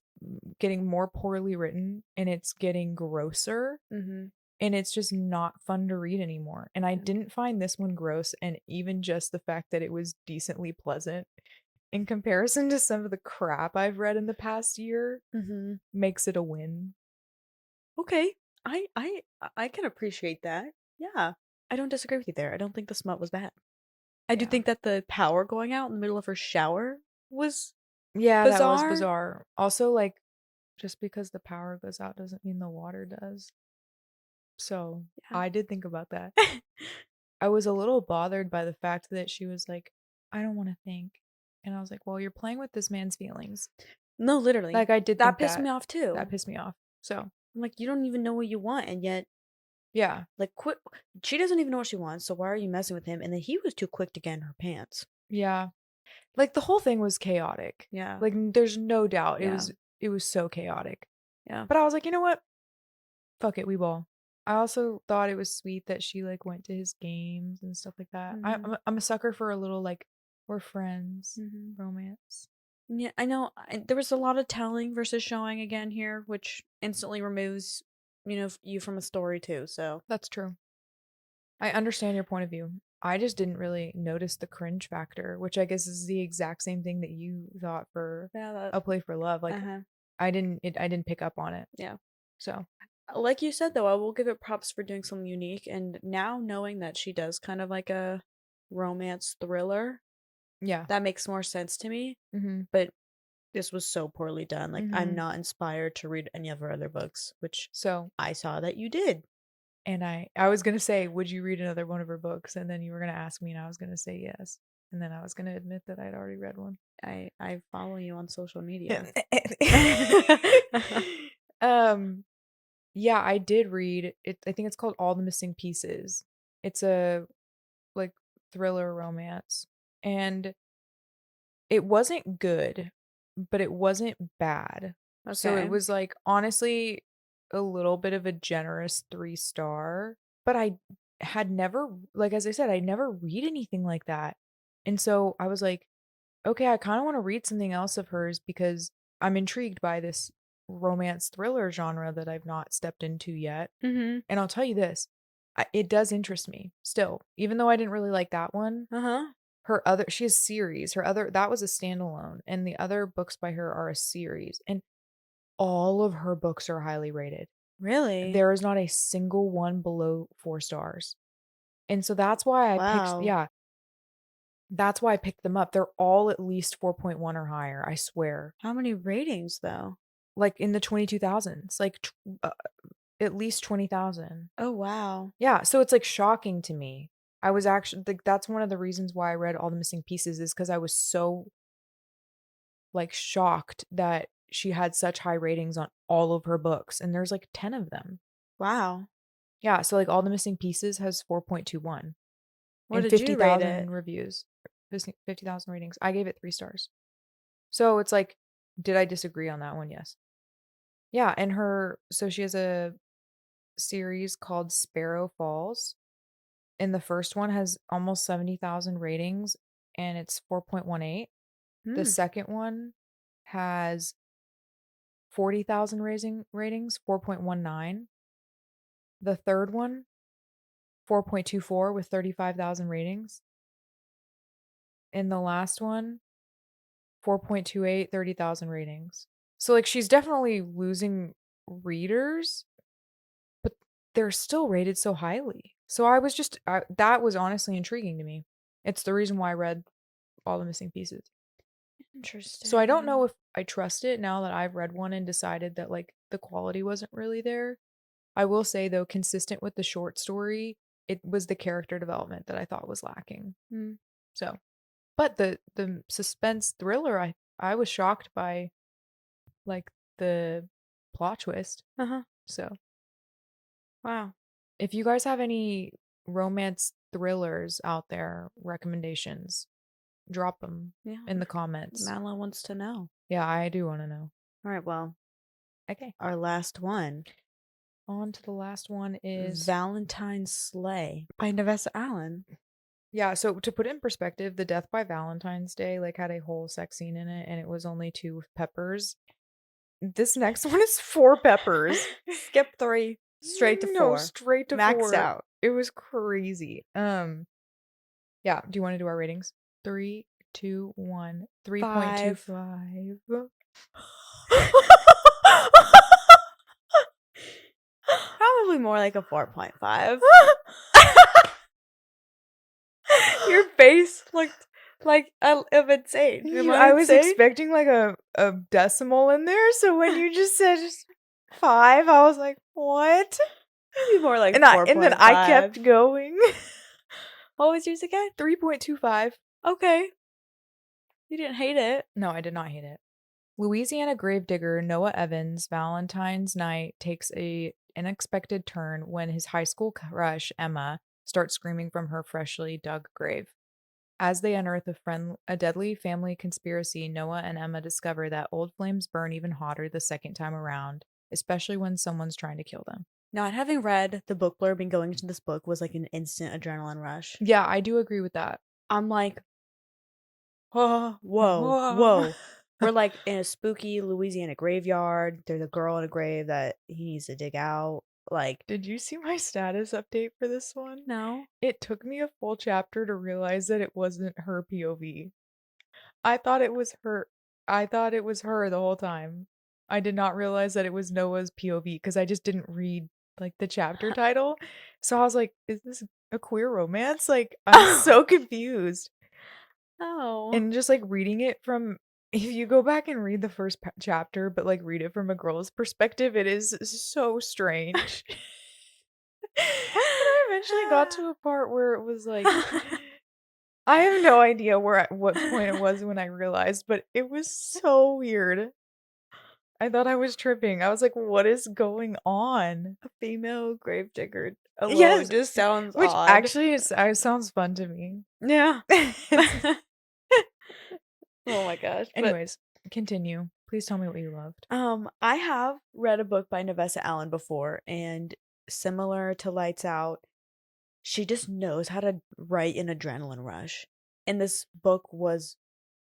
getting more poorly written and it's getting grosser Mm-hmm. and it's just not fun to read anymore. And I Yeah. didn't find this one gross, and even just the fact that it was decently pleasant in comparison to some of the crap I've read in the past year Mm-hmm. makes it a win. Okay. I can appreciate that. Yeah. I don't disagree with you there. I don't think the smut was bad. I do Yeah. think that the power going out in the middle of her shower was Yeah, that was bizarre. bizarre. Also, like, just because the power goes out doesn't mean the water does. So Yeah. I did think about that. I was a little bothered by the fact that she was like, I don't want to think. And I was like, well, you're playing with this man's feelings. No, literally. Like, I did That think pissed me that. off too. That pissed me off. So, I'm like, you don't even know what you want, and yet, yeah. like, quit. She doesn't even know what she wants, so why are you messing with him? And then he was too quick to get in her pants. Yeah. Like, the whole thing was chaotic. Yeah. Like, there's no doubt. Yeah. It was so chaotic. Yeah. But I was like, you know what? Fuck it, we ball. I also thought it was sweet that she like went to his games and stuff like that. Mm-hmm. I'm a sucker for a little like we're friends Mm-hmm. romance. Yeah, I know. There was a lot of telling versus showing again here, which instantly removes, you from a story too. So That's true. I understand your point of view. I just didn't really notice the cringe factor, which I guess is the exact same thing that you thought for yeah, A Play for Love. Like uh-huh. I didn't pick up on it. Yeah. So, Like you said though, I will give it props for doing something unique. And now knowing that she does kind of like a romance thriller, yeah. that makes more sense to me. Mhm. But this was so poorly done. Like I'm Mhm. not inspired to read any of her other books, which So, I saw that you did. and I was going to say, would you read another one of her books? And then you were going to ask me and I was going to say yes. And then I was going to admit that I'd already read one. I follow you on social media. um yeah, I did read it. I think it's called All the Missing Pieces. It's a like thriller romance. And it wasn't good, but it wasn't bad. So it Okay. was like honestly a little bit of a generous 3-star, but I had never like as I said, I never read anything like that. And so I was like, okay, I kind of want to read something else of hers because I'm intrigued by this romance thriller genre that I've not stepped into yet. Mm-hmm. And I'll tell you this, it does interest me still, even though I didn't really like that one. Uh-huh. She has series. That was a standalone, and the other books by her are a series. And all of her books are highly rated. Really? There is not a single one below 4 stars. And so that's why Wow. that's why I picked them up. They're all at least 4.1 or higher, I swear. How many ratings though? Like in the 22,000s, like at least 20,000. Oh wow. Yeah, so it's like shocking to me. I was actually like that's one of the reasons why I read All the Missing Pieces is because I was so like shocked that she had such high ratings on all of her books, and there's like 10 of them. Wow. Yeah, so like All the Missing Pieces has 4.21 What and did you rate 50,000 it? reviews. 50,000 ratings. I gave it 3 stars. So it's like, did I disagree on that one? Yes. Yeah, and she has a series called Sparrow Falls, and the first one has almost 70,000 ratings and it's 4.18. The Hmm. second one has 40,000 ratings, 4.19. The third one, 4.24 with 35,000 ratings. And the last one, 4.28, 30,000 ratings. So like she's definitely losing readers, but they're still rated so highly. So that was honestly intriguing to me. It's the reason why I read All the Missing Pieces. So I don't know Interesting. if I trust it now that I've read one and decided that like the quality wasn't really there. I will say though, consistent with the short story, it was the character development that I thought was lacking. Hmm. So, but the suspense thriller, I was shocked by like the plot twist. Uh-huh. So, Wow. if you guys have any romance thrillers out there, recommendations, drop them Yeah. in the comments. Madeline wants to know. Yeah, I do want to know. All right, well, Okay. our last one. On to the last one is Valentine's Sleigh by Navessa Allen. yeah, so to put it in perspective, the Death by Valentine's Day like had a whole sex scene in it and it was only 2 peppers. This next one is 4 peppers. Skip 3, straight to No, 4. straight to Maxed 4. out. It was crazy. Yeah, do you want to do our ratings? 3, 2, 1, 5. 3.25. Probably more like a 4.5. Your face looked like of insane. Am I I was insane? expecting like a decimal in there, so when you just said 5, I was like, "What?" Maybe more like And then I 4.5. kept going. What was yours again? 3.25. Okay. You didn't hate it. No, I did not hate it. Louisiana gravedigger Noah Evans' Valentine's night takes a unexpected turn when his high school crush, Emma, starts screaming from her freshly dug grave. As they unearth a deadly family conspiracy, Noah and Emma discover that old flames burn even hotter the second time around, especially when someone's trying to kill them. Not having read the book blurb and going into this book was like an instant adrenaline rush. Yeah, I do agree with that. I'm like, oh, whoa, Whoa. whoa. We're like in a spooky Louisiana graveyard. There's a girl in a grave that he needs to dig out. Like, Did you see my status update for this one? no. It took me a full chapter to realize that it wasn't her POV. I thought it was her. I thought it was her the whole time. I did not realize that it was Noah's POV because I just didn't read like the chapter title. So I was like, is this a queer romance? Like, I'm so confused. Oh. And just like reading it from, if you go back and read the first chapter, but like read it from a girl's perspective, it is so strange. And I eventually got to a part where it was like, I have no idea what point it was when I realized, but it was so weird. I thought I was tripping. I was like, "What is going on?" A female gravedigger alone Yes, just sounds which odd. actually sounds fun to me. Yeah. Oh my gosh. Anyways, continue. Please tell me what you loved. I have read a book by Navessa Allen before, and similar to Lights Out, she just knows how to write an adrenaline rush. And this book was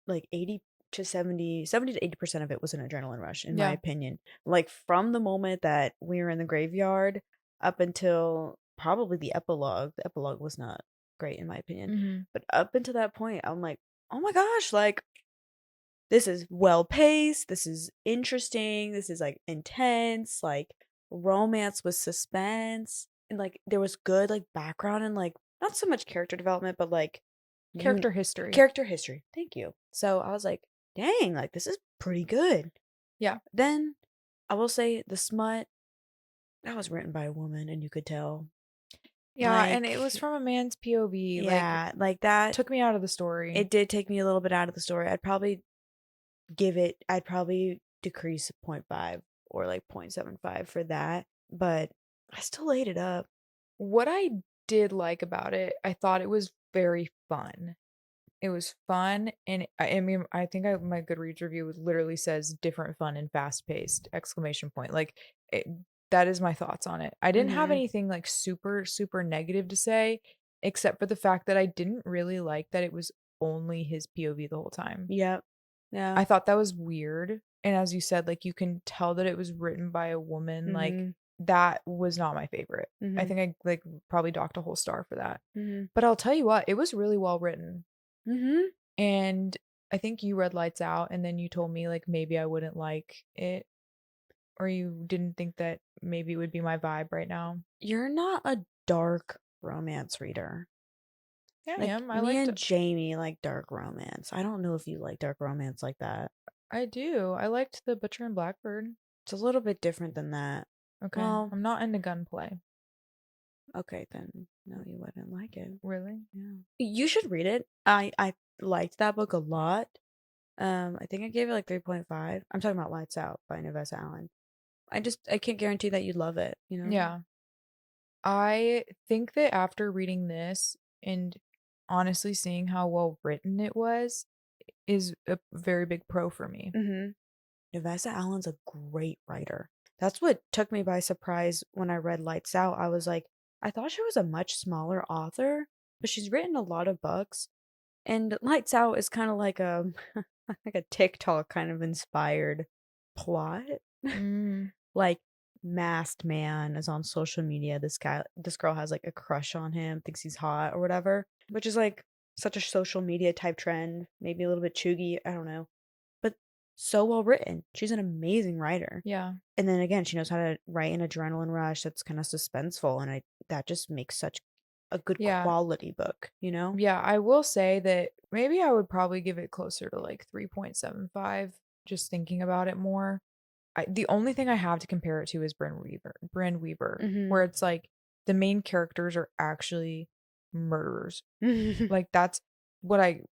like 80 to 70 to 80% of it was an adrenaline rush, in my Yeah. opinion. Like from the moment that we were in the graveyard up until probably the epilogue. The epilogue was not great, in my opinion. Mhm. But up until that point, I'm like, oh my gosh, like this is well paced, this is interesting, this is like intense, like romance with suspense, and like there was good like background and like not so much character development, but like Character history. character history. Thank you. So I was like, dang, like this is pretty good. Yeah. Then I will say the smut that was written by a woman, and you could tell. Yeah, and it was Like, from a man's POV. Like, yeah, like that. took me out of the story. It did take me a little bit out of the story. I'd probably give it I'd probably decrease 0.5 or like 0.75 for that, but I still ate it up. What I did like about it, I thought it was very fun. It was fun, and I mean, I think my Goodreads review literally says "different, fun, and fast-paced!" exclamation point. Like, it, that is my thoughts on it. I didn't have Mhm. anything like super, super negative to say, except for the fact that I didn't really like that it was only his POV the whole time. Yep. Yeah. I thought that was weird. And as you said, like you can tell that it was written by a woman. Like Mhm. that was not my favorite. I Mhm. think I like probably docked a whole star for that. Mhm. But I'll tell you what, it was really well written. Mhm. And I think you read Lights Out and then you told me like maybe I wouldn't like it or you didn't think that maybe it would be my vibe right now. You're not a dark romance reader. Yeah, I Like am. I me liked and Jamie like dark romance. I don't know if you like dark romance like that. I do. I liked The Butcher and Blackbird. It's a little bit different than that. Okay. Well, I'm not into gunplay. okay then. No, you wouldn't like it. Really? Yeah. You should read it. I liked that book a lot. I think I gave it like 3.5. I'm talking about Lights Out by Navessa Allen. I can't guarantee that you'd love it, you know? Yeah. I think that after reading this and honestly seeing how well written it was is a very big pro for me. Mhm. Navessa Allen's a great writer. That's what took me by surprise when I read Lights Out. I was like, I thought she was a much smaller author, but she's written a lot of books. And Lights Out is kind of like a like a TikTok kind of inspired plot. Mm, Like masked man is on social media. This girl has like a crush on him, thinks he's hot or whatever, which is like such a social media type trend, maybe a little bit chuggy, I don't know. But so well written. She's an amazing writer. yeah. And then again, she knows how to write an adrenaline rush that's kind of suspenseful, and I that just makes such a good Yeah. quality book, you know? Yeah, I will say that maybe I would probably give it closer to like 3.75 just thinking about it more. The only thing I have to compare it to is Bryn Weaver, Mhm. where it's like the main characters are actually murderers. Mhm. Like that's what I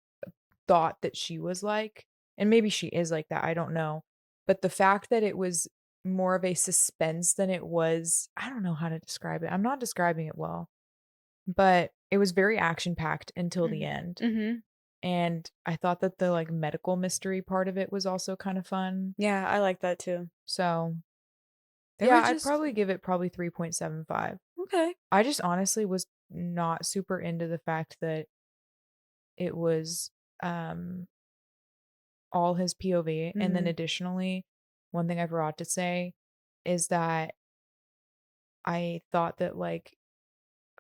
thought that she was like, and maybe she is like that, I don't know. But the fact that it was more of a suspense than it was, I don't know how to describe it. I'm not describing it well, but it was very action-packed until the end. Mhm. And I thought that the like medical mystery part of it was also kind of fun. Yeah, I like that too. So, They yeah, were I'd just probably give it probably 3.75. okay. I just honestly was not super into the fact that it was um all his POV. And then Mhm. additionally, one thing I forgot to say is that I thought that like,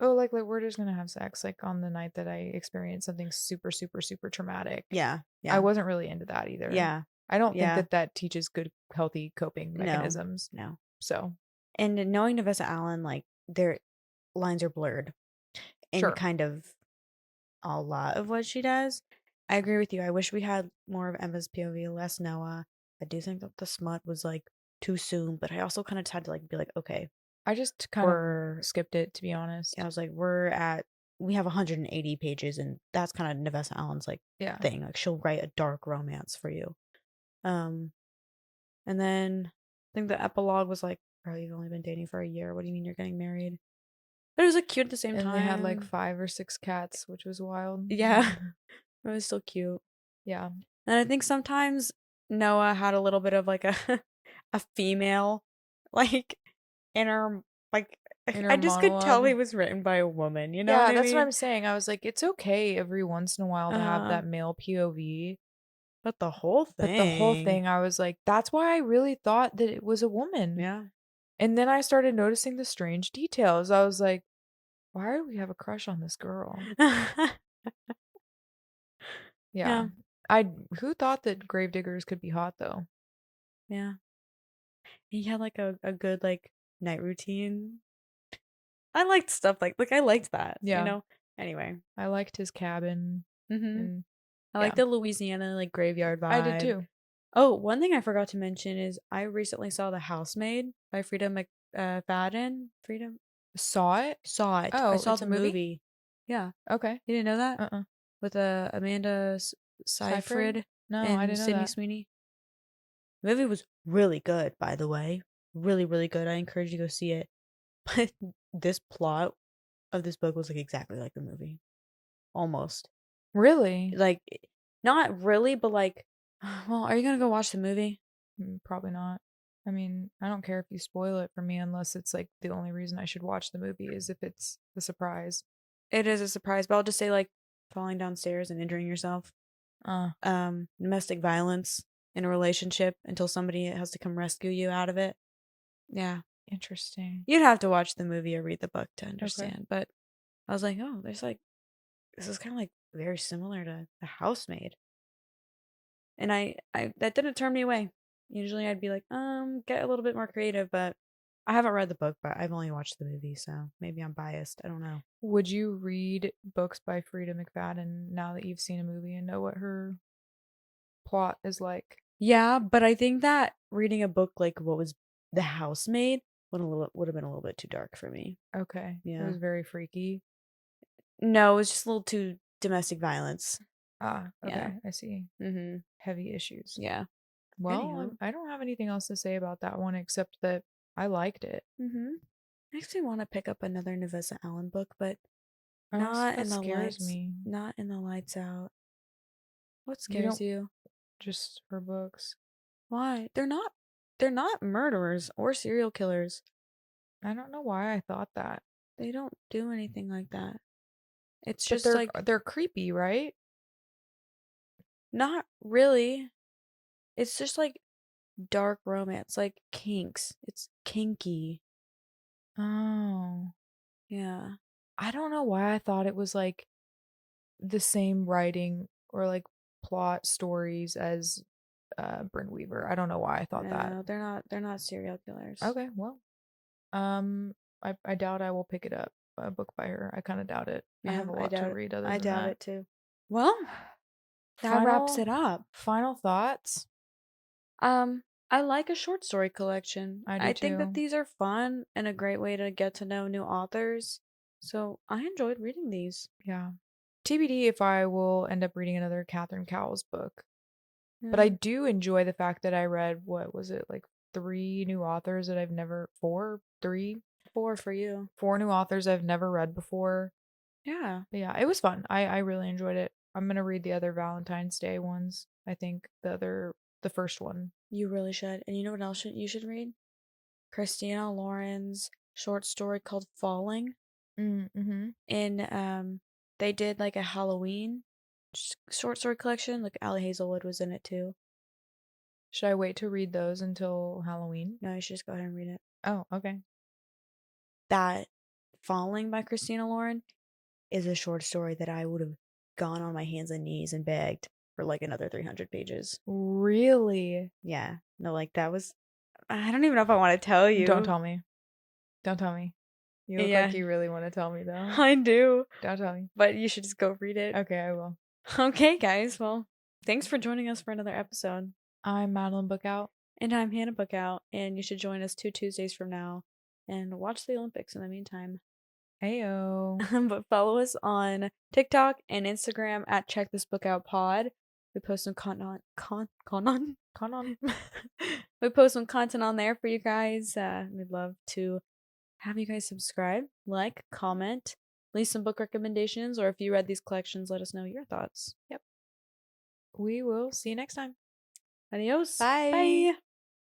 oh, like we're just gonna have sex like on the night that I experienced something super, super, super traumatic. Yeah. I Yeah. wasn't really into that either. Yeah. I don't think Yeah. that that teaches good, healthy coping No. mechanisms. No. So, And knowing Navessa Allen, like their lines are blurred in sure. kind of a lot of what she does. I agree with you. I wish we had more of Emma's POV, less Noah. I do think that the smut was like too soon, but I also kind of had to like be like, okay, I just kind of we're skipped it to be I honest. was like, we have 180 pages, and that's kind of Navessa Allen's like Yeah. thing. Like she'll write a dark romance for you. Um, and then I think the epilogue was like, "Bro, you've only been dating for a year. What do you mean you're getting married?" But it was like cute at the same And they had like time. 5 or 6 cats, which was wild. Yeah, it was still cute. Yeah. And I think sometimes Noah had a little bit of like a a female like inner like I Inner just could tell monologue. he was written by a woman. You know what Yeah, I that's what mean? I'm saying. I was like, it's okay every once in a while to have Uh, that male POV. but the whole But the whole thing, thing, I was like, that's why I really thought that it was a woman. yeah. And then I started noticing the strange details. I was like, why do we have a crush on this girl? Yeah. Yeah, I who thought that gravediggers could be hot though? yeah. He had like a good like night routine. I liked stuff like I liked that, you Yeah. know? Anyway. I liked his cabin Mhm. and I like yeah, the Louisiana like graveyard I did vibe. too. Oh, one thing I forgot to mention is I recently saw The Housemaid by Frida Fadden. Freedom Saw it? saw it. I Oh, saw it's a the movie? movie. Yeah, Okay. you didn't know that Uh-uh. with Amanda Seyfried? Seyfried No, I and didn't know Sydney that. Sweeney. The movie was really good, by the way. Really, really good. I encourage you to go see it. But this plot of this book was like exactly like the movie. Almost. Really? Like, not really, but like, well, are you gonna go watch the movie? Probably not. I mean, I don't care if you spoil it for me unless it's like the only reason I should watch the movie is if it's the surprise. It is a surprise, but I'll just say like falling downstairs and injuring yourself. Uh, Domestic violence in a relationship until somebody has to come rescue you out of it. Yeah. Interesting. You'd have to watch the movie or read the book to Okay. understand. But I was like, oh, there's like this is kind of like very similar to The Housemaid. And I that didn't turn me away. Usually I'd be like, get a little bit more creative, but I haven't read the book, but I've only watched the movie, so maybe I'm biased. I don't know. Would you read books by Frida McFadden now that you've seen a movie and know what her plot is like? Yeah, but I think that reading a book like what was The Housemaid would have been a little bit too dark for me. Okay. It Yeah. was very freaky. No, it was just a little too domestic violence. Ah, Yeah. okay. I see. Mm-hmm. Heavy issues. Yeah. Well, Anywho. I don't have anything else to say about that one except that I liked it. Mm-hmm. I actually want to pick up another Navessa Allen book, but Oh, that scares me. not in the lights out. What You scares don't you? just her books. Why? They're not murderers or serial killers. I don't know why I thought that. They don't do anything like that. It's But just like they're creepy, right? not really. It's just like dark romance, like kinks. It's kinky. Oh. Yeah. I don't know why I thought it was like the same writing or like plot stories as Bryn Weaver. I don't know why I thought that. No, they're not serial killers. Okay, well, um, I doubt I will pick it up a book by her. I kind of doubt it. I Yeah, have a I lot to doubt it. read other I than doubt that. it too. Well, that wraps it up. Final thoughts. I like a short story collection. I do I think that too. these are fun and a great way to get to know new authors. So I enjoyed reading these. Yeah. TBD if I will end up reading another Catherine Cowles book. But I Yeah. do enjoy the fact that I read, what was it, like three new authors that I've never, four, three, 4 for you. four new authors I've never read before. Yeah. But yeah, it was fun. I really enjoyed it. I'm gonna read the other Valentine's Day ones. I think the first one. You really should. And you know what else you should read? Christina Lauren's short story called Falling. Mm-hmm. And they did like a Halloween short story collection. Like Allie Hazelwood was in it too. Should I wait to read those until Halloween? No, you should just go ahead and read it. Oh, okay. That Falling by Christina Lauren is a short story that I would have gone on my hands and knees and begged for like another 300 pages. Really? Yeah. No, like that was I don't even know if I want to tell Don't you. tell me. Don't tell me. You look Yeah, like you really want to tell me though. I do. Don't tell me. But you should just go read it. Okay, I will. Okay, guys. Well, thanks for joining us for another episode. I'm Madeline Bookout. And I'm Hannah Bookout, and you should join us 2 Tuesdays from now and watch the Olympics in the meantime. Heyo. But follow us on TikTok and Instagram at Check This Book Out Pod. We post some content. We post some content on there for you guys. We'd love to have you guys subscribe, like, comment, leave some book recommendations, or if you read these collections, let us know your thoughts. Yep. We will see you next time. Adios. Bye. Bye.